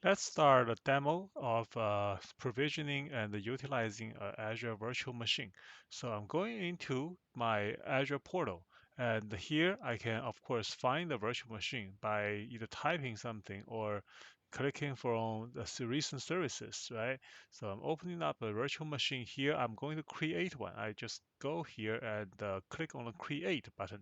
Let's start a demo of provisioning and utilizing Azure Virtual Machine. So I'm going into my Azure portal, and here I can, of course, find the virtual machine by either typing something or clicking from the recent services, right? So I'm opening up a virtual machine here. I'm going to create one. I just go here and click on the Create button,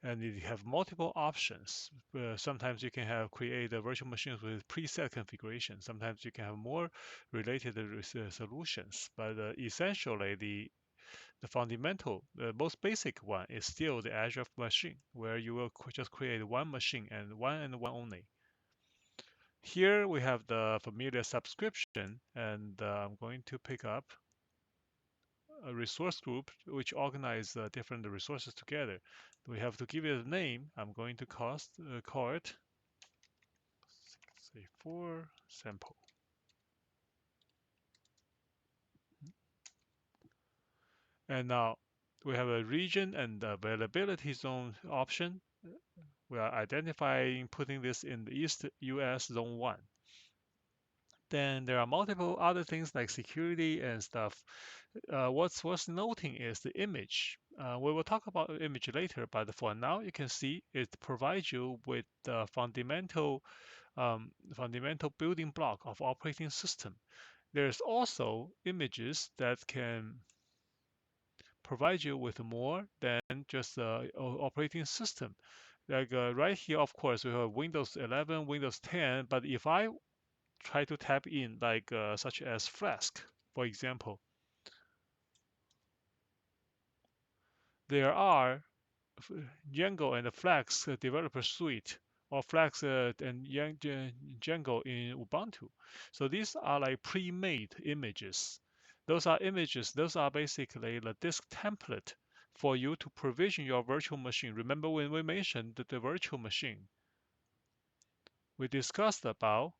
and you have multiple options. Sometimes you can have create a virtual machines with preset configuration. Sometimes you can have more related solutions. But essentially, the fundamental, the most basic one is still the Azure machine, where you will just create one machine and one only. Here we have the familiar subscription, and I'm going to pick up a resource group which organize different resources together. We have to give it a name. I'm going to call it say for sample. And now we have a region and availability zone option. We are identifying putting this in the East US Zone 1. Then there are multiple other things like security and stuff. What's worth noting is the image. We will talk about the image later, but for now, you can see it provides you with the fundamental building block of operating system. There's also images that can provide you with more than just the operating system. Like right here, of course, we have Windows 11, Windows 10, but if I try to tap in like such as Flask, for example, there are Django and Flask developer suite or Flask and Django in Ubuntu. So these are like pre-made images. Those are basically the disk template for you to provision your virtual machine. Remember when we mentioned the virtual machine, we discussed about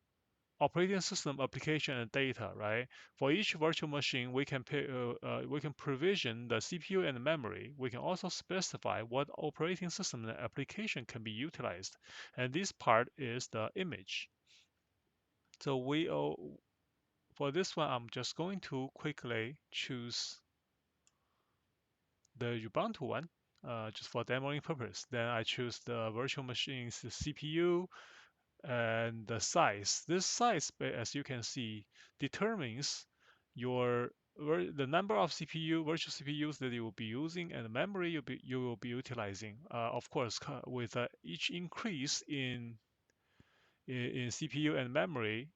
operating system, application, and data, right? For each virtual machine, we can provision the CPU and memory. We can also specify what operating system and application can be utilized. And this part is the image. So for this one, I'm just going to quickly choose the Ubuntu one, just for demoing purpose. Then I choose the virtual machine's CPU, and the size. This size, as you can see, determines your the number of CPU, virtual CPUs that you will be using, and the memory you will be utilizing. Of course, with each increase in CPU and memory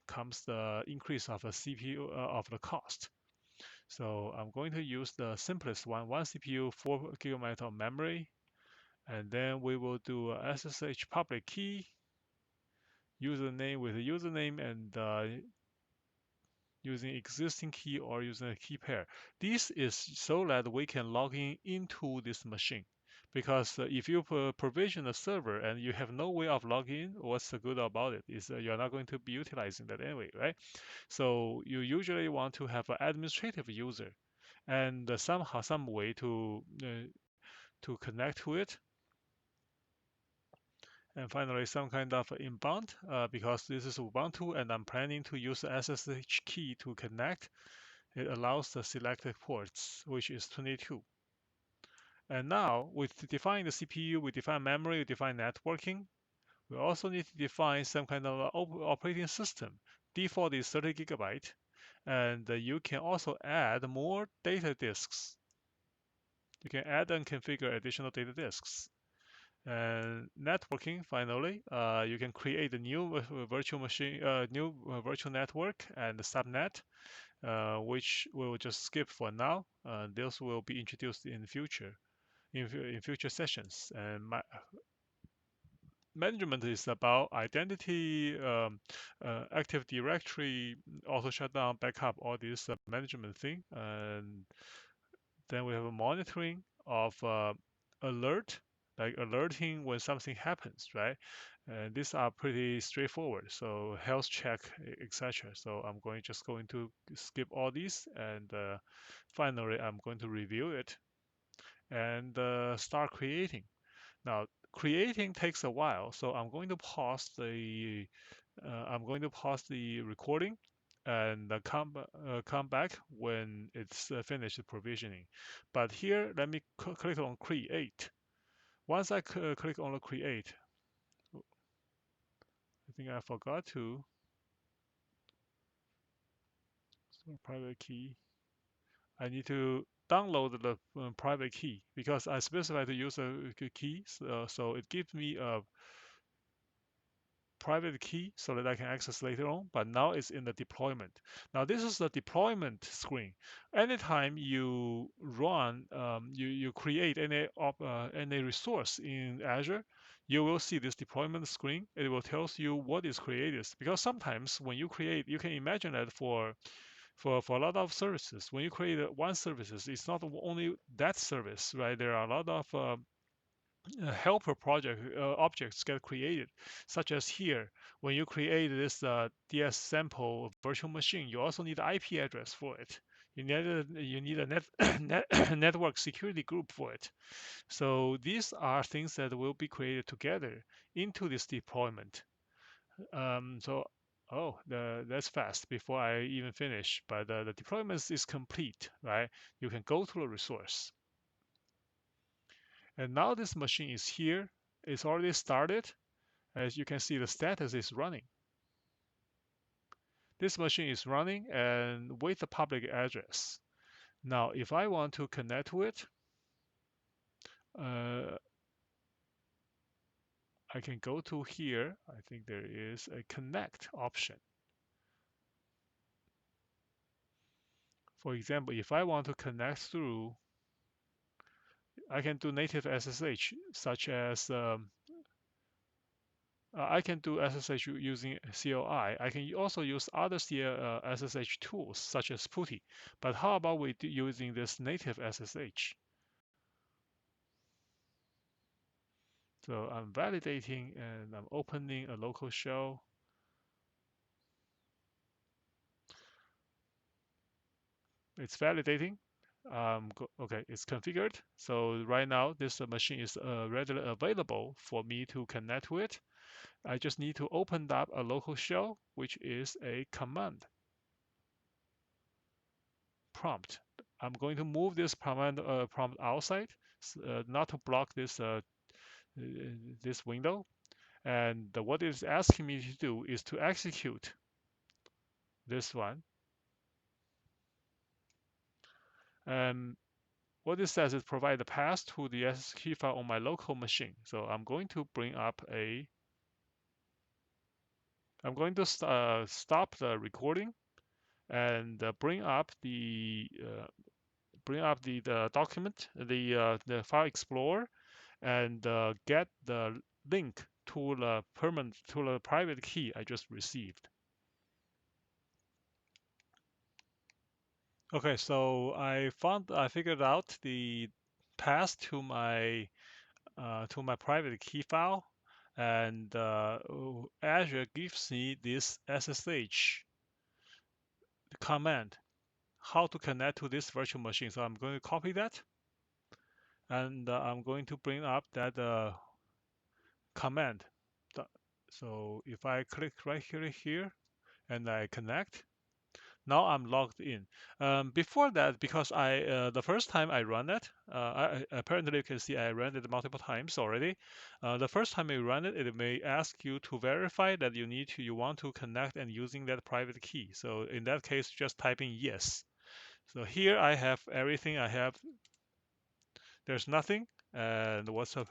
comes the increase of the CPU of the cost. So I'm going to use the simplest one CPU, 4 gigabytes of memory, and then we will do a SSH public key username with a username and using existing key or using a key pair. This is so that we can log in into this machine. Because if you provision a server and you have no way of logging in, what's the good about it? Is you're not going to be utilizing that anyway, right? So you usually want to have an administrative user and somehow some way to connect to it. And finally, some kind of inbound, because this is Ubuntu and I'm planning to use the SSH key to connect. It allows the selected ports, which is 22. And now, with define the CPU, we define memory, we define networking. We also need to define some kind of operating system. Default is 30 gigabyte, and you can also add more data disks. You can add and configure additional data disks. And networking, finally, you can create a new virtual machine, new virtual network and subnet, which we will just skip for now. Those will be introduced in future, in future sessions. And management is about identity, Active Directory, auto shutdown, backup, all this management thing. And then we have a monitoring of alert, like alerting when something happens, right? And these are pretty straightforward. So health check, etc. So I'm going to skip all these, and finally I'm going to review it and start creating. Now, creating takes a while, so I'm going to pause the recording and come back when it's finished provisioning. But here, let me click on create. Once I click on the create, I think I forgot to private key. I need to download the private key because I specify to use a key, so it gives me a private key so that I can access later on, but now it's in the deployment. Now this is the deployment screen. Anytime you run, you create any resource in Azure, you will see this deployment screen. It will tell you what is created, because sometimes when you create, you can imagine that for a lot of services, when you create one services, it's not only that service, right? There are a lot of helper project objects get created, such as here, when you create this DS sample virtual machine, you also need an IP address for it. You need a network security group for it. So these are things that will be created together into this deployment. So, oh, that's fast before I even finish. But the deployment is complete, right? You can go to the resource. And now this machine is here. It's already started. As you can see, the status is running. This machine is running and with the public address. Now, if I want to connect to it, uh, I can go to here. I think there is a connect option. For example, if I want to connect through, I can do native SSH, such as I can do SSH using CLI. I can also use other SSH tools, such as PuTTY. But how about we using this native SSH? So I'm validating and I'm opening a local shell. It's validating. Okay, it's configured. So right now this machine is readily available for me to connect to it. I just need to open up a local shell, which is a command prompt. I'm going to move this command prompt outside, not to block this window. And what it's asking me to do is to execute this one. And what it says is provide the path to the SSH file on my local machine. So I'm going to stop the recording and bring up the document, the file explorer, and get the link to the private key I just received. Okay, so I figured out the path to my private key file, and Azure gives me this SSH command, how to connect to this virtual machine. So I'm going to copy that, and I'm going to bring up that command. So if I click right here and I connect, now I'm logged in. Before that, because the first time I run it, apparently you can see I ran it multiple times already. The first time you run it, it may ask you to verify that you want to connect and using that private key. So in that case, just type in yes. So here I have everything. There's nothing. And what's the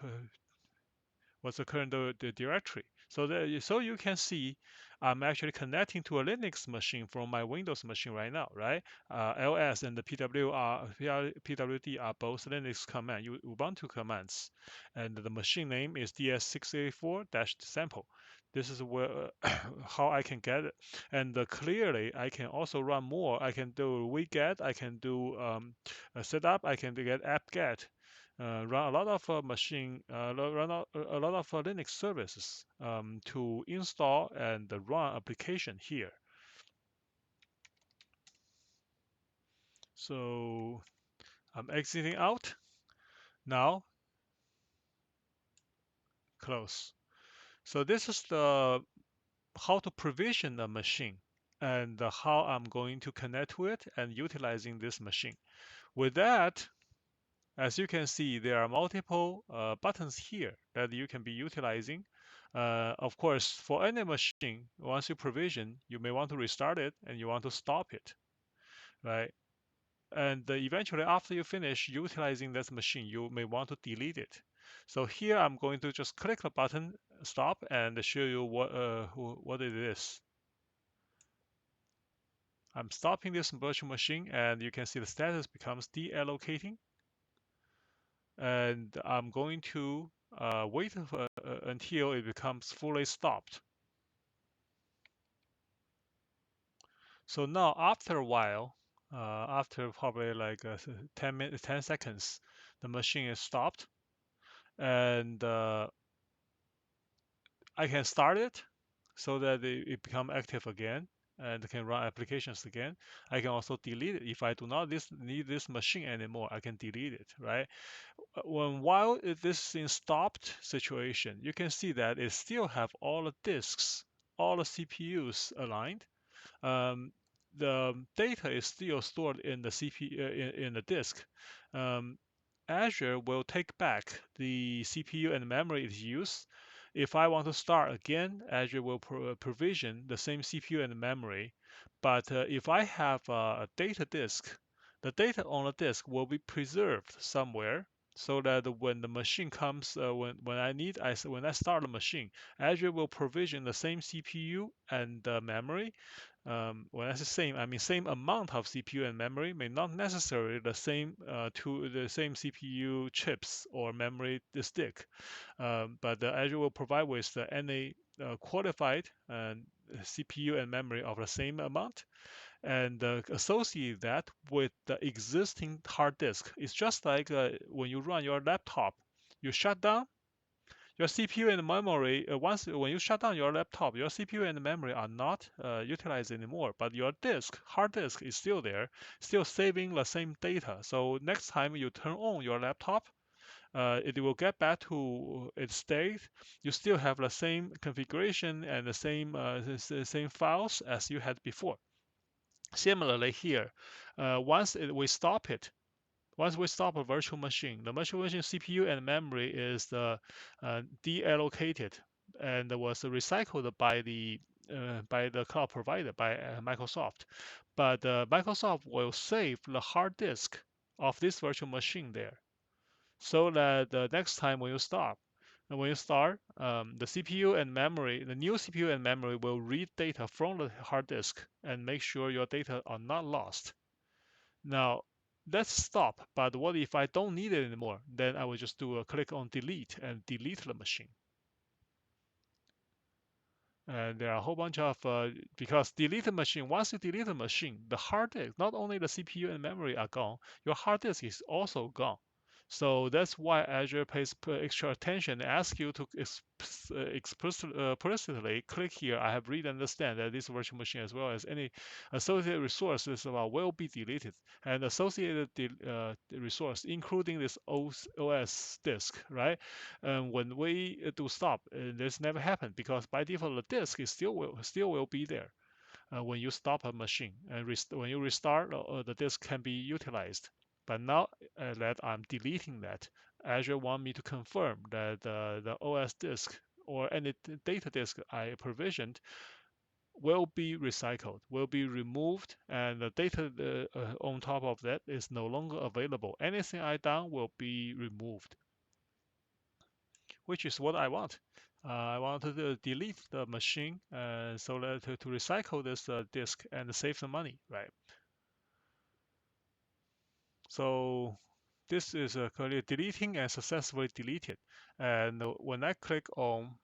current the directory. So you can see I'm actually connecting to a Linux machine from my Windows machine right now, right? ls and the pwd are both Linux Ubuntu commands, and the machine name is DS684-sample. This is where how I can get it, and clearly I can also run more. I can do wget, I can do setup, I can get apt-get, run a lot of a lot of Linux services to install and run application here. So I'm exiting out. Now close. So this is the how to provision a machine and how I'm going to connect to it and utilizing this machine. With that, as you can see, there are multiple buttons here that you can be utilizing. Of course, for any machine, once you provision, you may want to restart it and you want to stop it, right? And eventually, after you finish utilizing this machine, you may want to delete it. So here, I'm going to just click the button, stop, and show you what it is. I'm stopping this virtual machine, and you can see the status becomes deallocating. And I'm going to wait until it becomes fully stopped. So now, after a while, after probably like 10 seconds, the machine is stopped, and I can start it so that it become active again and can run applications again. I can also delete it. If I do not need this machine anymore, I can delete it, right? While this is in stopped situation, you can see that it still have all the disks, all the CPUs aligned. Um, the data is still stored in the CPU in the disk. Um, Azure will take back the CPU and memory it used. If I want to start again, Azure will provision the same CPU and memory. But if I have a data disk, the data on the disk will be preserved somewhere so that when the machine comes, when I start the machine, Azure will provision the same CPU and memory. When I say same, I mean same amount of CPU and memory, may not necessarily the same CPU chips or memory stick, but the Azure will provide with any qualified CPU and memory of the same amount, and associate that with the existing hard disk. It's just like when you run your laptop, you shut down your CPU and memory. Once when you shut down your laptop, your CPU and memory are not utilized anymore, but your hard disk, is still there, still saving the same data. So next time you turn on your laptop, it will get back to its state. You still have the same configuration and the same files as you had before. Similarly here, once we stop a virtual machine, the virtual machine CPU and memory is deallocated and was recycled by the cloud provider, by Microsoft. But Microsoft will save the hard disk of this virtual machine there, so that the next time when you start, the CPU and memory, the new CPU and memory will read data from the hard disk and make sure your data are not lost. Now, let's stop. But what if I don't need it anymore? Then I will just do a click on delete and delete the machine. And there are a whole bunch of, because delete the machine, once you delete the machine, the hard disk, not only the CPU and memory are gone, your hard disk is also gone. So that's why Azure pays extra attention and asks you to explicitly click here. I have read and understand that this virtual machine, as well as any associated resources, will be deleted, and associated resource, including this OS disk, right? And when we do stop, this never happened, because by default the disk is still will be there when you stop a machine, and when you restart, the disk can be utilized. But now that I'm deleting that, Azure want me to confirm that the OS disk or any data disk I provisioned will be recycled, will be removed, and the data on top of that is no longer available. Anything I done will be removed, which is what I want. I want to delete the machine so that to recycle this disk and save the money, right? So this is currently deleting and successfully deleted. And when I click on,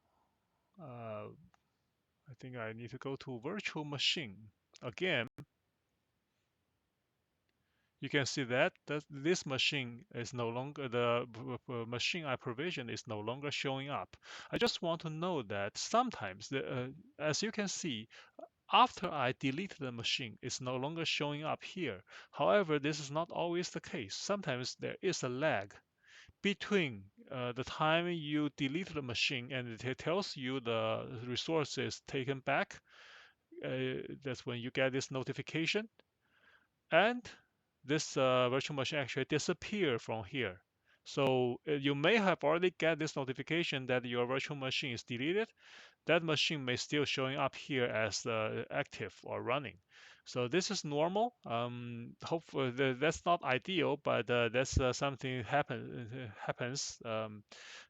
I think I need to go to virtual machine again. You can see that this machine is no longer, the machine I provisioned is no longer showing up. I just want to know that sometimes, as you can see, after I delete the machine, it's no longer showing up here. However, this is not always the case. Sometimes there is a lag between the time you delete the machine and it tells you the resources taken back, that's when you get this notification, and this virtual machine actually disappear from here. So you may have already get this notification that your virtual machine is deleted. That machine may still showing up here as active or running. So this is normal. Hopefully that's not ideal, but that's something happens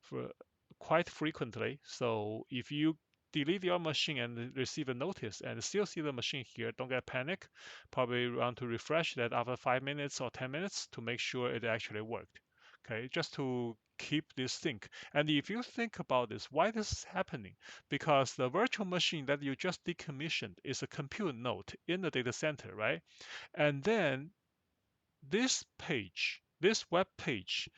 for quite frequently. So if you delete your machine and receive a notice and still see the machine here, don't get panic. Probably want to refresh that after 5 minutes or 10 minutes to make sure it actually worked. Okay, just to keep this sync. And if you think about this, why this is happening? Because the virtual machine that you just decommissioned is a compute node in the data center, right? And then this page, this web page,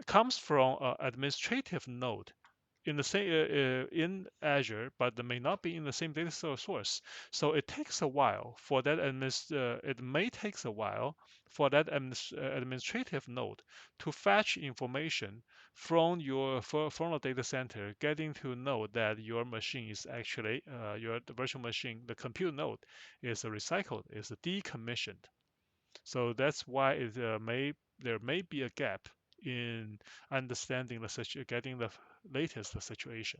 comes from an administrative node in the same in Azure, but they may not be in the same data source. So it takes a while for that it may takes a while for that administrative node to fetch information from from the data center, getting to know that your machine is actually the virtual machine, the compute node is recycled, is decommissioned. So that's why there may be a gap in understanding getting the latest situation.